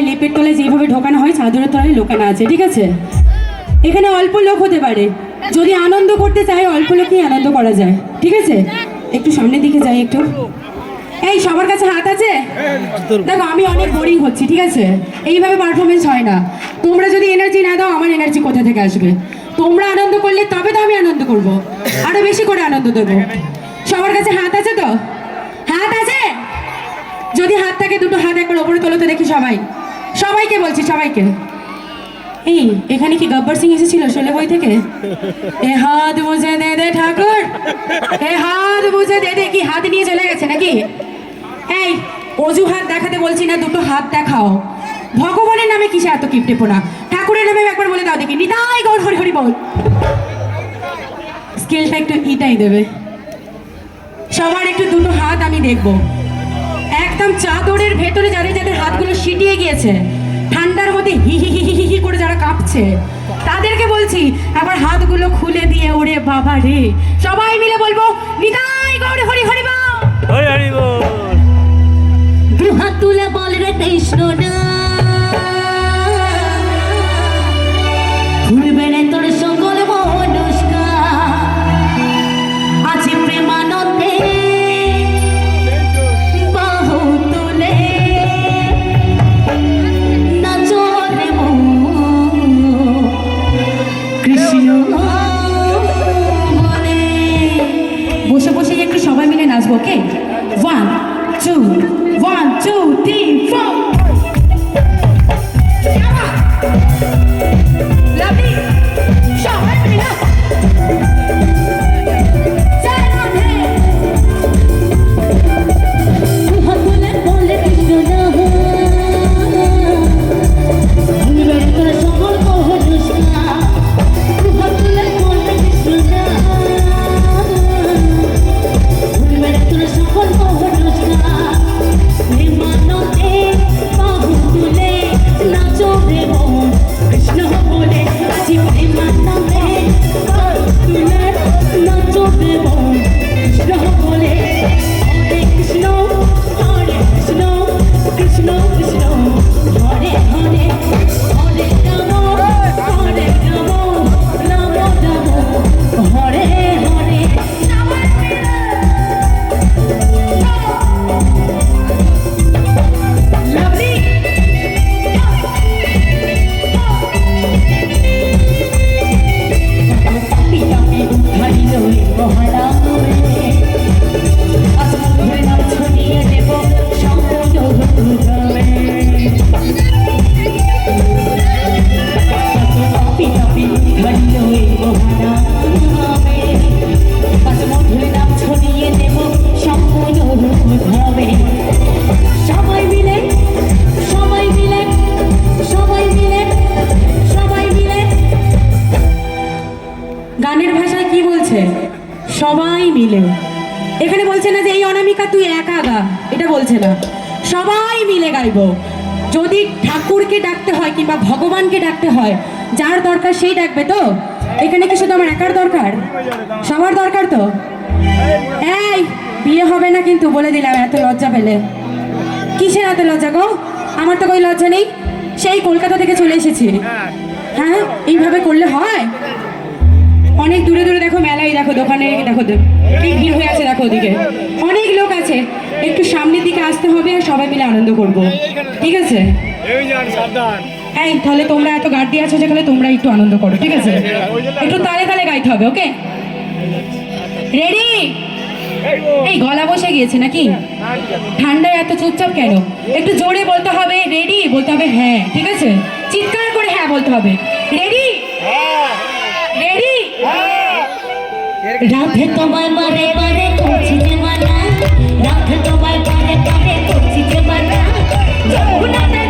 লেপের তলায় যেভাবে ঢোকানো হয় চাদরের তলায় লোকানো আছে, ঠিক আছে? এখানে অল্প লোক হতে পারে, যদি আনন্দ করতে চাই অল্প লোকই আনন্দ করা যায়, ঠিক আছে? একটু সামনের দিকে যাই একটু। এই সবার কাছে হাত আছে? দেখো আমি অনেক বোরিং হচ্ছি, ঠিক আছে? এইভাবে পারফরমেন্স হয় না। তোমরা যদি এনার্জি না দাও আমার এনার্জি কোথা থেকে আসবে? তোমরা আনন্দ করলে তবে তো আমি আনন্দ করব, আরো বেশি করে আনন্দ দেবো। সবার কাছে হাত আছে তো? হাত আছে? যদি হাত থাকে দুটো হাত একবার ওপরে তোলো তো দেখি সবাই। সবাইকে বলছি, সবাইকে। এই এখানে কি গব্বর সিং এসেছিল শোলে বই থেকে? এ হাত বুঝে দে দে ঠাকুর, এ হাত বুঝে দে দে। কি হাত নিয়ে চলে গেছে নাকি? এই অজুহাত দেখাতে বলছি না, দুটো হাত দেখাও। ভগবানের নামে কিসে এত কিপটেপোনা? ঠাকুরের নামে একবার বলে দাও দেখি, নিতাই গৌর হরি হরি বল। স্কেলটা একটু ইটাই দেবে। সবার একটু দুটো হাত আমি দেখবো। একদম চাদরের ভেতরে যাদের যাদের হাতগুলো সিটিয়ে গিয়েছে, ঠান্ডার মধ্যে হি হি হি হি হি করে যারা কাঁপছে, তাদেরকে বলছি আবার হাতগুলো খুলে দিয়ে, ওরে বাবা রে, সবাই মিলে বলবো নিতাই গৌর হরি হরি বল। হরি হরি বল। দু হাত তুলে বল রে কৃষ্ণ না, ভুলবে রে তোর সকল মনস্কা, আছে প্রেমানন্দে বাহু তুলে নাচো রে মন কৃষ্ণ বলে। বসে বসে একটু সবাই মিলে নাচবো, ওকে? 1 2 1 2 3 4। লাভলি, সবাই মিলে নাচ। দু হাত তুলে বল রে কৃষ্ণ না, ভুলবে রে তোর সকল মনস্কা, দু হাত তুলে বল রে কৃষ্ণ না, ভুলবে রে তোর সকল মনস্কা, প্রেমানন্দে বাহু তুলে নাচো রে মন কৃষ্ণ বলে। আছে প্রেমানন্দে বাহু তুলে নাচো রে মন কৃষ্ণ বলে। হরে কৃষ্ণ হরে কৃষ্ণ, কৃষ্ণ কৃষ্ণ হরে হরে, হরে রাম হরে রাম, রাম রাম হরে হরে। লাভলি, পাপি পাপি হারিল রে মহারাম রে, আজ মধুর নাম ছড়িয়ে দেব সম্পূর্ণ গ্রামে। পাপি পাপি হারিল রে মহারাম রে, আজ মধুর নাম ছড়িয়ে দেব সম্পূর্ণ গ্রামে। সবাই মিলে সবাই মিলে সবাই মিলে সবাই মিলে। গানের ভাষায় কি বলছে? সবাই মিলে। এখানে বলছে না যে এই অনামিকা তুই একা গা, এটা বলছে না, সবাই মিলে গাইবো। যদি ঠাকুরকে ডাকতে হয় কিংবা ভগবানকে ডাকতে হয়, যার দরকার সেই ডাকবে তো। এখানে কি শুধু আমার একার দরকার? সবার দরকার তো। এই বিয়ে হবে না কিন্তু, বলে দিলাম, এত লজ্জা পেলে। কিসের এত লজ্জা গো? আমার তো কোনো লজ্জা নেই, সেই কলকাতা থেকে চলে এসেছি। হ্যাঁ, এইভাবে করলে হয়? অনেক দূরে দূরে দেখো মেলাই, দেখো দোকানে, দেখো কি ভিড় হয়ে আছে, দেখো ওদিকে অনেক লোক আছে। একটু সামনের দিকে আসতে হবে আর সবাই মিলে আনন্দ করব, ঠিক আছে? এই তাহলে তোমরা এত গার্ড দিয়ে আছো যেখানে, তোমরা একটু আনন্দ করো, ঠিক আছে? একটু তালে তালে গাইতে হবে, ওকে? রেডি? এই গলা বসে গিয়েছে নাকি? ঠান্ডায় এত চুপচাপ কেন? একটু জোরে বলতে হবে, রেডি বলতে হবে, হ্যাঁ, ঠিক আছে? চিৎকার করে হ্যাঁ বলতে হবে। রেডি? রেডি? রাধে তোমায় বারে বারে করছি যে মানা, রাধে তোমায় বারে বারে করছি যে মানা, যমুনাতে